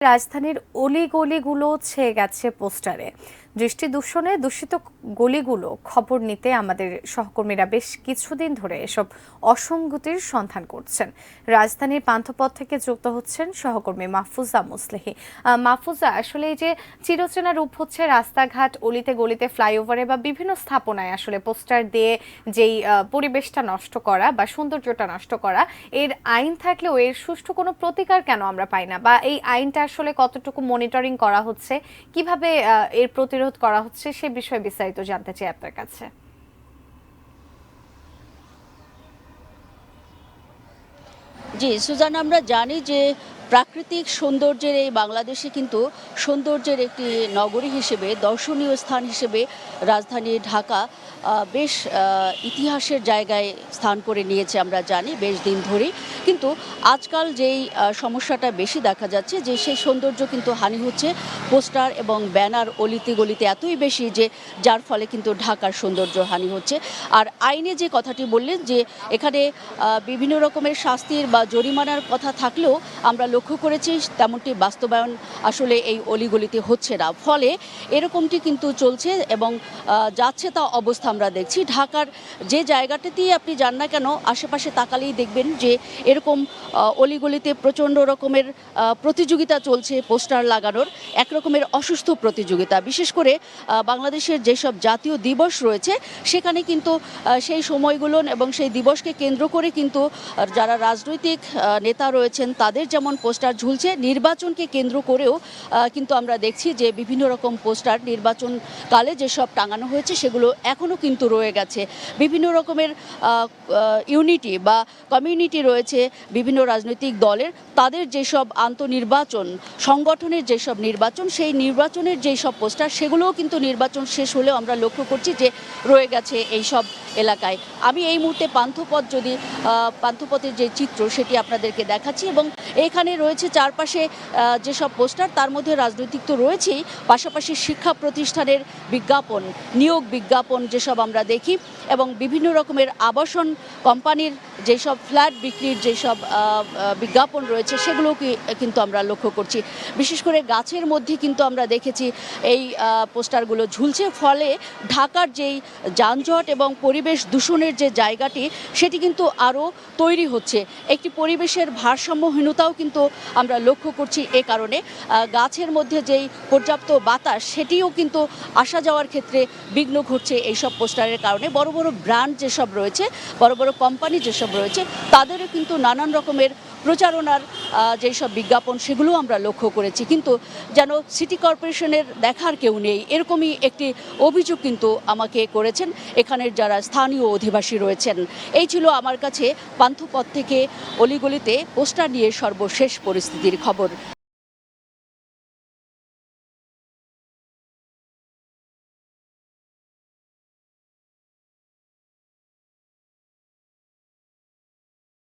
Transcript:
রাজধানীর অলিগলিগুলো ছেয়ে গেছে পোস্টারে। দৃষ্টি দূষণে দূষিত গলিগুলো খবর নিতে আমাদের সহকর্মীরা বেশ কিছুদিন ধরে এসব অসঙ্গতির সন্ধান করছেন। রাজধানীর পান্থপথ থেকে যুক্ত হচ্ছেন সহকর্মী মাহফুজা মুসলিহি। মাহফুজা, আসলে এই যে চিরচেনা রূপ হচ্ছে রাস্তাঘাট, অলিতে গলিতে, ফ্লাইওভারে বা বিভিন্ন স্থাপনায় আসলে পোস্টার দিয়ে যেই পরিবেশটা নষ্ট করা বা সৌন্দর্যটা নষ্ট করা, এর আইন থাকলেও এর সুষ্ঠু কোনো প্রতিকার কেন আমরা পাই না, বা এই আইনটা আসলে কতটুকু মনিটরিং করা হচ্ছে, কিভাবে এর প্রতিরোধ করা হচ্ছে, সে বিষয়ে বিস্তারিত জানতে চাই আপনার কাছে। জি সুজান, আমরা জানি যে প্রাকৃতিক সৌন্দর্যের এই বাংলাদেশে কিন্তু সৌন্দর্যের একটি নগরী হিসেবে, দর্শনীয় স্থান হিসেবে রাজধানী ঢাকা বেশ ইতিহাসের জায়গায় স্থান করে নিয়েছে আমরা জানি বেশ দিন ধরেই। কিন্তু আজকাল যেই সমস্যাটা বেশি দেখা যাচ্ছে যে সেই সৌন্দর্য কিন্তু হানি হচ্ছে পোস্টার এবং ব্যানার অলিতে গলিতে এতই বেশি যে যার ফলে কিন্তু ঢাকার সৌন্দর্য হানি হচ্ছে। আর আইনে যে কথাটি বললেন যে এখানে বিভিন্ন রকমের শাস্তির বা জরিমানার কথা থাকলেও আমরা লক্ষ্য করেছি তেমনটি বাস্তবায়ন আসলে এই অলিগলিতে হচ্ছে না, ফলে এরকমটি কিন্তু চলছে এবং যাচ্ছে তা অবস্থা আমরা দেখছি। ঢাকার যে জায়গাটাতেই আপনি যান না কেন, আশেপাশে তাকালেই দেখবেন যে এরকম অলিগলিতে প্রচণ্ড রকমের প্রতিযোগিতা চলছে পোস্টার লাগানোর, একরকমের অসুস্থ প্রতিযোগিতা। বিশেষ করে বাংলাদেশের যেসব জাতীয় দিবস রয়েছে সেখানে কিন্তু সেই সময়গুলো এবং সেই দিবসকে কেন্দ্র করে কিন্তু যারা রাজনৈতিক নেতা রয়েছেন তাদের যেমন পোস্টার ঝুলছে, নির্বাচনকে কেন্দ্র করেও কিন্তু আমরা দেখছি যে বিভিন্ন রকম পোস্টার নির্বাচনকালে যেসব টাঙানো হয়েছে সেগুলো এখনও কিন্তু রয়ে গেছে। বিভিন্ন রকমের ইউনিটি বা কমিউনিটি রয়েছে বিভিন্ন রাজনৈতিক দলের, তাদের যেসব আন্তনির্বাচন সংগঠনের যেসব নির্বাচন, সেই নির্বাচনের যেসব পোস্টার সেগুলোও কিন্তু নির্বাচন শেষ হলেও আমরা লক্ষ্য করছি যে রয়ে গেছে এই সব এলাকায়। আমি এই মুহূর্তে পান্থপথের যে চিত্র সেটি আপনাদেরকে দেখাচ্ছি এবং এখানে রয়েছে চারপাশে যেসব পোস্টার, তার মধ্যে রাজনৈতিক তো রয়েছেই, পাশাপাশি শিক্ষা প্রতিষ্ঠানের বিজ্ঞাপন, নিয়োগ বিজ্ঞাপন যেসব আমরা দেখি, এবং বিভিন্ন রকমের আবাসন কোম্পানির যেসব ফ্ল্যাট বিক্রির যেসব বিজ্ঞাপন রয়েছে সেগুলোও কিন্তু আমরা লক্ষ্য করছি। বিশেষ করে গাছের মধ্যে কিন্তু আমরা দেখেছি এই পোস্টারগুলো ঝুলছে, ফলে ঢাকার যেই যানজট এবং পরিবেশ দূষণের যে জায়গাটি সেটি কিন্তু আরও তৈরি হচ্ছে। একটি পরিবেশের ভারসাম্যহীনতাও কিন্তু আমরা লক্ষ্য করছি। এ কারণে গাছের মধ্যে যেই পর্যাপ্ত বাতাস সেটিও কিন্তু আসা যাওয়ার ক্ষেত্রে বিঘ্ন ঘটছে এইসব পোস্টারের কারণে। বড় বড় ব্র্যান্ড যেসব রয়েছে, বড় বড় কোম্পানি যেসব রয়েছে, তাদেরও কিন্তু নানান রকমের প্রচারণার যেসব বিজ্ঞাপন সেগুলো আমরা লক্ষ্য করেছি, কিন্তু যেন সিটি কর্পোরেশনের দেখার কেউ নেই, এরকমই একটি অভিযোগ কিন্তু আমাকে করেছেন এখানের যারা স্থানীয় অধিবাসী রয়েছেন। এই ছিল আমার কাছে পান্থপথ থেকে অলিগলিতে পোস্টার নিয়ে সর্বশেষ পরিস্থিতির খবর।